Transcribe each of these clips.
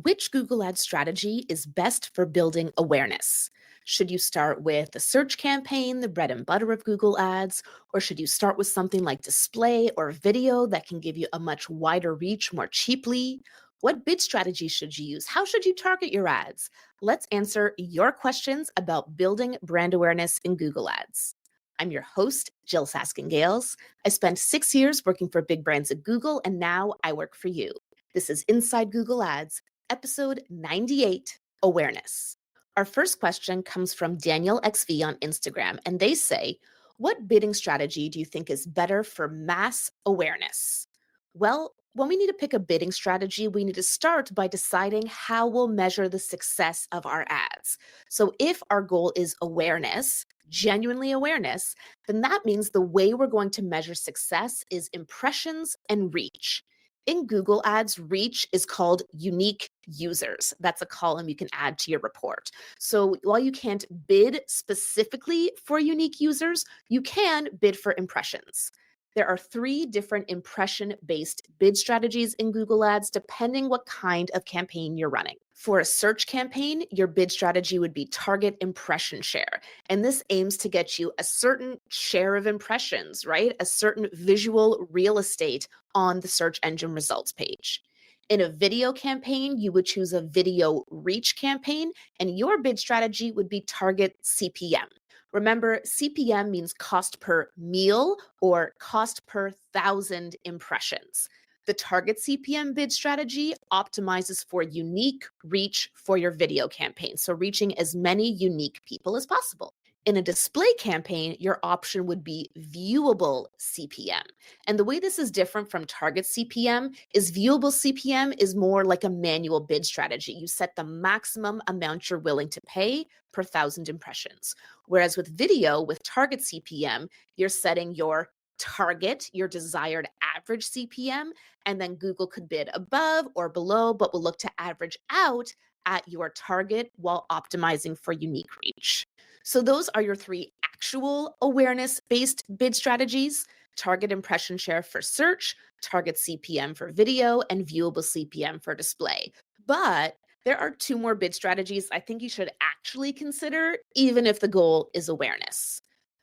Which Google Ads strategy is best for building awareness? Should you start with the search campaign, the bread and butter of Google Ads, or should you start with something like display or video that can give you a much wider reach more cheaply? What bid strategy should you use? How should you target your ads? Let's answer your questions about building brand awareness in Google Ads. I'm your host, Jyll Saskin Gales. I spent 6 years working for big brands at Google, and now I work for you. This is Inside Google Ads, episode 98, Awareness. Our first question comes from Daniel XV on Instagram, and they say, what bidding strategy do you think is better for mass awareness? Well, when we need to pick a bidding strategy, we need to start by deciding how we'll measure the success of our ads. So if our goal is awareness, genuinely awareness, then that means the way we're going to measure success is impressions and reach. In Google Ads, reach is called unique users. That's a column you can add to your report. So while you can't bid specifically for unique users, you can bid for impressions. There are 3 different impression-based bid strategies in Google Ads, depending what kind of campaign you're running. For a search campaign, your bid strategy would be target impression share. And this aims to get you a certain share of impressions, right? A certain visual real estate on the search engine results page. In a video campaign, you would choose a video reach campaign, and your bid strategy would be target CPM. Remember, CPM means cost per meal or cost per 1,000 impressions. The target CPM bid strategy optimizes for unique reach for your video campaign, so reaching as many unique people as possible. In a display campaign, your option would be viewable CPM. And the way this is different from target CPM is viewable CPM is more like a manual bid strategy. You set the maximum amount you're willing to pay per 1,000 impressions. Whereas with video, with target CPM, you're setting your target, your desired average CPM, and then Google could bid above or below, but will look to average out at your target while optimizing for unique reach. So those are your 3 actual awareness-based bid strategies: target impression share for search, target CPM for video, and viewable CPM for display. But there are 2 more bid strategies I think you should actually consider, even if the goal is awareness.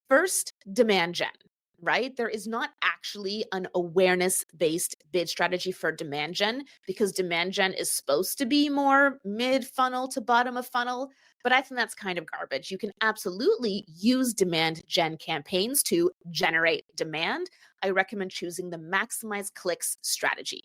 First, demand gen. Right? There is not actually an awareness-based bid strategy for demand gen because demand gen is supposed to be more mid-funnel to bottom of funnel, but I think that's kind of garbage. You can absolutely use demand gen campaigns to generate demand. I recommend choosing the maximize clicks strategy.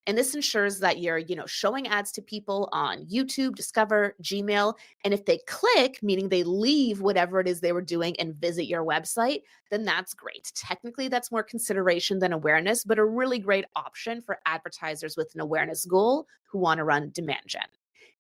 And this ensures that you're, showing ads to people on YouTube, Discover, Gmail. And if they click, meaning they leave whatever it is they were doing and visit your website, then that's great. Technically, that's more consideration than awareness, but a really great option for advertisers with an awareness goal who want to run demand gen.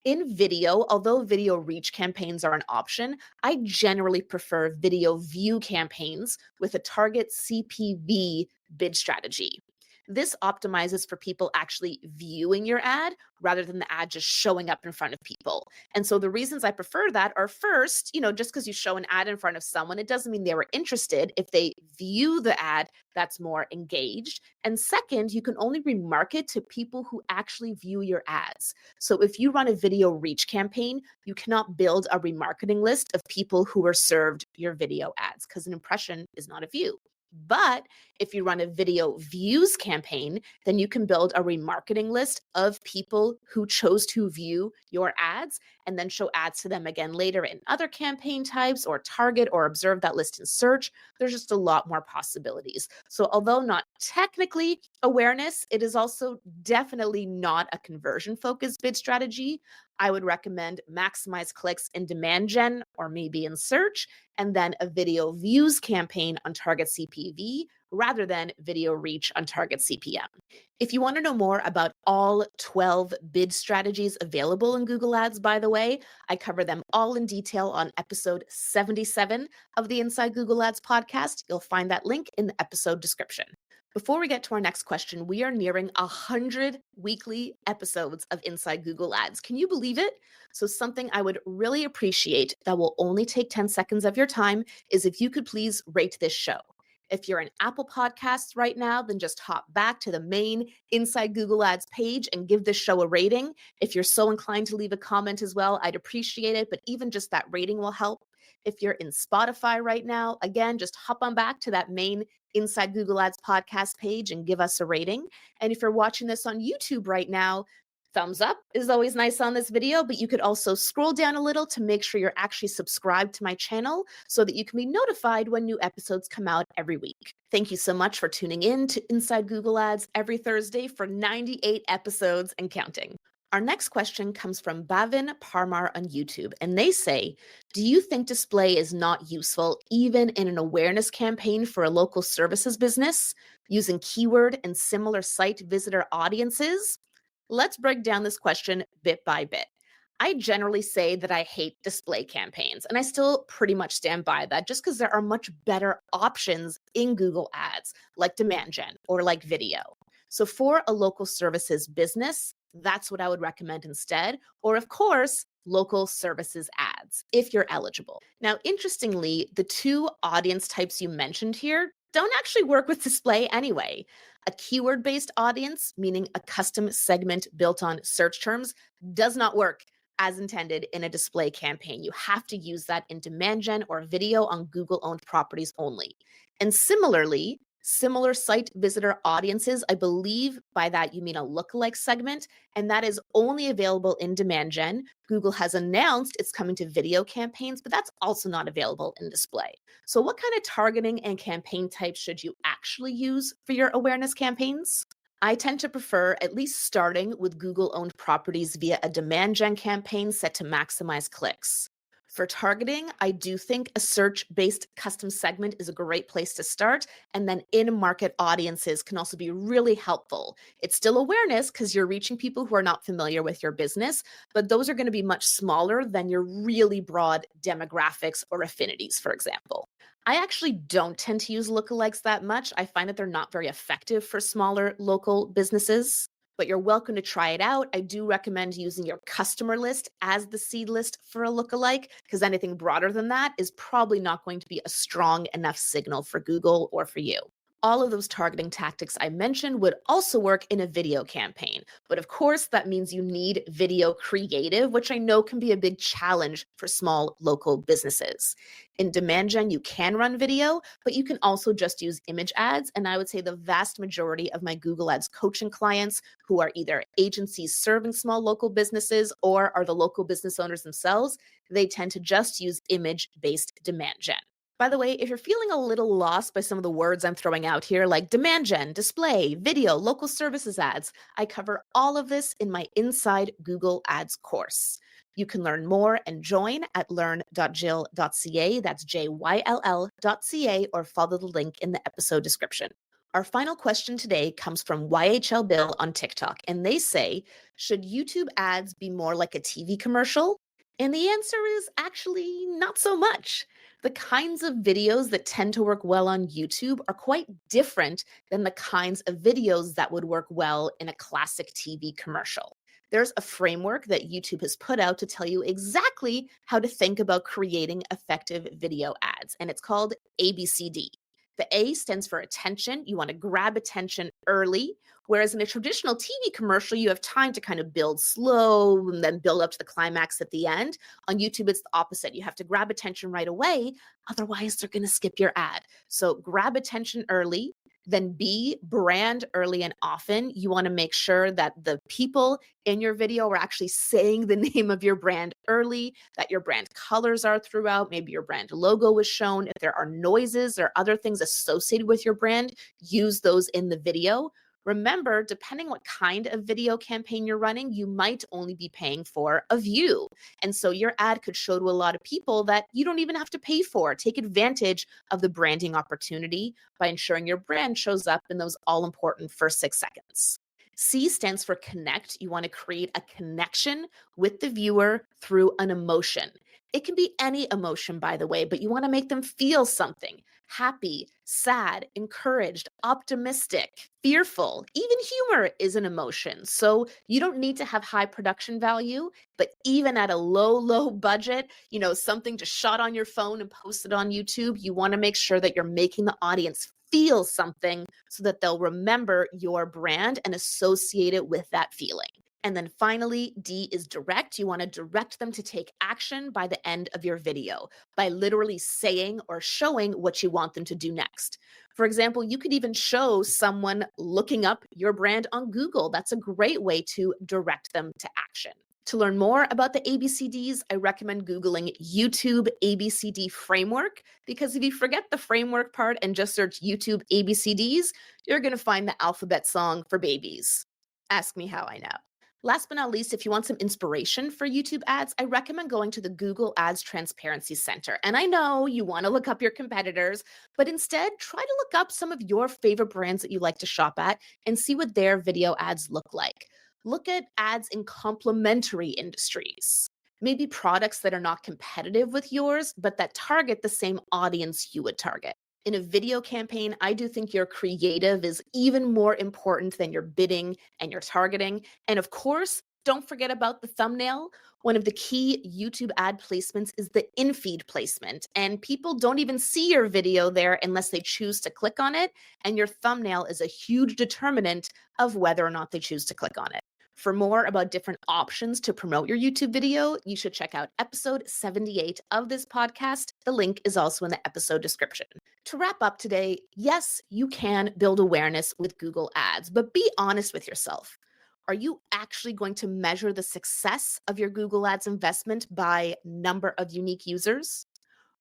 In video, although video reach campaigns are an option, I generally prefer video view campaigns with a target CPV bid strategy. This optimizes for people actually viewing your ad rather than the ad just showing up in front of people. And so the reasons I prefer that are first, just because you show an ad in front of someone, it doesn't mean they were interested. If they view the ad, that's more engaged. And second, you can only remarket to people who actually view your ads. So if you run a video reach campaign, you cannot build a remarketing list of people who are served your video ads because an impression is not a view. But if you run a video views campaign, then you can build a remarketing list of people who chose to view your ads and then show ads to them again later in other campaign types or target or observe that list in search. There's just a lot more possibilities. So although not technically awareness, it is also definitely not a conversion focused bid strategy. I would recommend maximize clicks in demand gen or maybe in search, and then a video views campaign on target CPV rather than video reach on target CPM. If you want to know more about all 12 bid strategies available in Google Ads, by the way, I cover them all in detail on episode 77 of the Inside Google Ads podcast. You'll find that link in the episode description. Before we get to our next question, we are nearing 100 weekly episodes of Inside Google Ads. Can you believe it? So something I would really appreciate that will only take 10 seconds of your time is if you could please rate this show. If you're in Apple Podcasts right now, then just hop back to the main Inside Google Ads page and give this show a rating. If you're so inclined to leave a comment as well, I'd appreciate it, but even just that rating will help. If you're in Spotify right now, again, just hop on back to that main Inside Google Ads podcast page and give us a rating. And if you're watching this on YouTube right now, thumbs up is always nice on this video, but you could also scroll down a little to make sure you're actually subscribed to my channel so that you can be notified when new episodes come out every week. Thank you so much for tuning in to Inside Google Ads every Thursday for 98 episodes and counting. Our next question comes from Bhavin Parmar on YouTube, and they say, do you think display is not useful even in an awareness campaign for a local services business using keyword and similar site visitor audiences? Let's break down this question bit by bit. I generally say that I hate display campaigns, and I still pretty much stand by that just because there are much better options in Google Ads, like demand gen or like video. So for a local services business, that's what I would recommend instead. Or of course, local services ads, if you're eligible. Now, interestingly, the two audience types you mentioned here don't actually work with display anyway. A keyword-based audience, meaning a custom segment built on search terms, does not work as intended in a display campaign. You have to use that in demand gen or video on Google-owned properties only. And similarly, similar site visitor audiences, I believe by that you mean a lookalike segment, and that is only available in demand gen. Google has announced it's coming to video campaigns, but that's also not available in display. So what kind of targeting and campaign types should you actually use for your awareness campaigns? I tend to prefer at least starting with Google-owned properties via a demand gen campaign set to maximize clicks. For targeting, I do think a search-based custom segment is a great place to start, and then in-market audiences can also be really helpful. It's still awareness because you're reaching people who are not familiar with your business, but those are going to be much smaller than your really broad demographics or affinities, for example. I actually don't tend to use lookalikes that much. I find that they're not very effective for smaller local businesses, but you're welcome to try it out. I do recommend using your customer list as the seed list for a lookalike, because anything broader than that is probably not going to be a strong enough signal for Google or for you. All of those targeting tactics I mentioned would also work in a video campaign. But of course, that means you need video creative, which I know can be a big challenge for small local businesses. In demand gen, you can run video, but you can also just use image ads. And I would say the vast majority of my Google Ads coaching clients who are either agencies serving small local businesses or are the local business owners themselves, they tend to just use image-based demand gen. By the way, if you're feeling a little lost by some of the words I'm throwing out here, like demand gen, display, video, local services ads, I cover all of this in my Inside Google Ads course. You can learn more and join at learn.jyll.ca, that's JYLL.ca, or follow the link in the episode description. Our final question today comes from YHL Bill on TikTok, and they say, should YouTube ads be more like a TV commercial? And the answer is actually not so much. The kinds of videos that tend to work well on YouTube are quite different than the kinds of videos that would work well in a classic TV commercial. There's a framework that YouTube has put out to tell you exactly how to think about creating effective video ads, and it's called ABCD. The A stands for attention. You want to grab attention early, whereas in a traditional TV commercial, you have time to kind of build slow and then build up to the climax at the end. On YouTube, it's the opposite. You have to grab attention right away. Otherwise, they're going to skip your ad. So grab attention early. Then B, brand early and often. You want to make sure that the people in your video are actually saying the name of your brand early, that your brand colors are throughout, maybe your brand logo is shown. If there are noises or other things associated with your brand, use those in the video. Remember, depending what kind of video campaign you're running, you might only be paying for a view. And so your ad could show to a lot of people that you don't even have to pay for. Take advantage of the branding opportunity by ensuring your brand shows up in those all important first 6 seconds. C stands for connect. You want to create a connection with the viewer through an emotion. It can be any emotion, by the way, but you want to make them feel something. Happy, sad, encouraged, optimistic, fearful, even humor is an emotion. So you don't need to have high production value, but even at a low budget, something just shot on your phone and posted on YouTube, you want to make sure that you're making the audience feel something so that they'll remember your brand and associate it with that feeling. And then finally, D is direct. You want to direct them to take action by the end of your video by literally saying or showing what you want them to do next. For example, you could even show someone looking up your brand on Google. That's a great way to direct them to action. To learn more about the ABCDs, I recommend Googling YouTube ABCD framework, because if you forget the framework part and just search YouTube ABCDs, you're going to find the alphabet song for babies. Ask me how I know. Last but not least, if you want some inspiration for YouTube ads, I recommend going to the Google Ads Transparency Center. And I know you want to look up your competitors, but instead try to look up some of your favorite brands that you like to shop at and see what their video ads look like. Look at ads in complementary industries. Maybe products that are not competitive with yours, but that target the same audience you would target. In a video campaign, I do think your creative is even more important than your bidding and your targeting. And of course, don't forget about the thumbnail. One of the key YouTube ad placements is the in-feed placement. And people don't even see your video there unless they choose to click on it. And your thumbnail is a huge determinant of whether or not they choose to click on it. For more about different options to promote your YouTube video, you should check out episode 78 of this podcast. The link is also in the episode description. To wrap up today, yes, you can build awareness with Google Ads, but be honest with yourself. Are you actually going to measure the success of your Google Ads investment by number of unique users?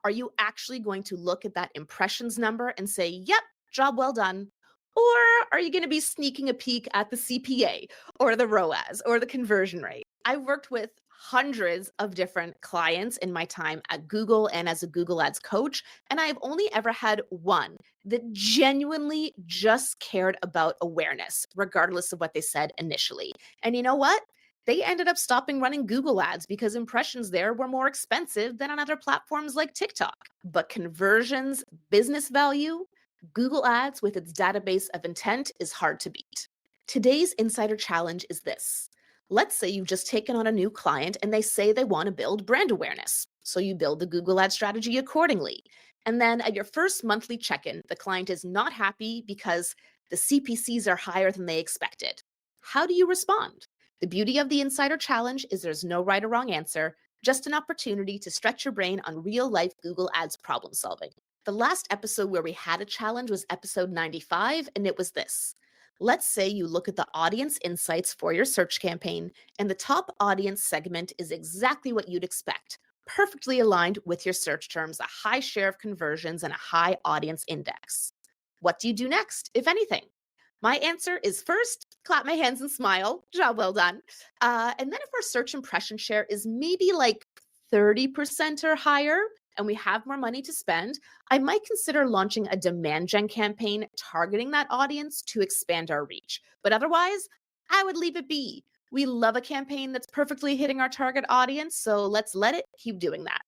Are you actually going to look at that impressions number and say, yep, job well done? Or are you going to be sneaking a peek at the CPA or the ROAS or the conversion rate? I've worked with hundreds of different clients in my time at Google and as a Google Ads coach, and I've only ever had one that genuinely just cared about awareness, regardless of what they said initially. And you know what? They ended up stopping running Google Ads because impressions there were more expensive than on other platforms like TikTok. But conversions, business value, Google Ads with its database of intent is hard to beat. Today's insider challenge is this. Let's say you've just taken on a new client and they say they want to build brand awareness. So you build the Google Ad strategy accordingly. And then at your first monthly check-in, the client is not happy because the CPCs are higher than they expected. How do you respond? The beauty of the insider challenge is there's no right or wrong answer, just an opportunity to stretch your brain on real-life Google Ads problem solving. The last episode where we had a challenge was episode 95, and it was this. Let's say you look at the audience insights for your search campaign, and the top audience segment is exactly what you'd expect, perfectly aligned with your search terms, a high share of conversions, and a high audience index. What do you do next, if anything? My answer is first, clap my hands and smile, job well done. And then if our search impression share is maybe like 30% or higher, and we have more money to spend, I might consider launching a demand gen campaign targeting that audience to expand our reach. But otherwise, I would leave it be. We love a campaign that's perfectly hitting our target audience, so let's let it keep doing that.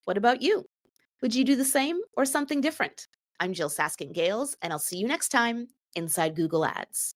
What about you? Would you do the same or something different? I'm Jyll Saskin Gales, and I'll see you next time inside Google Ads.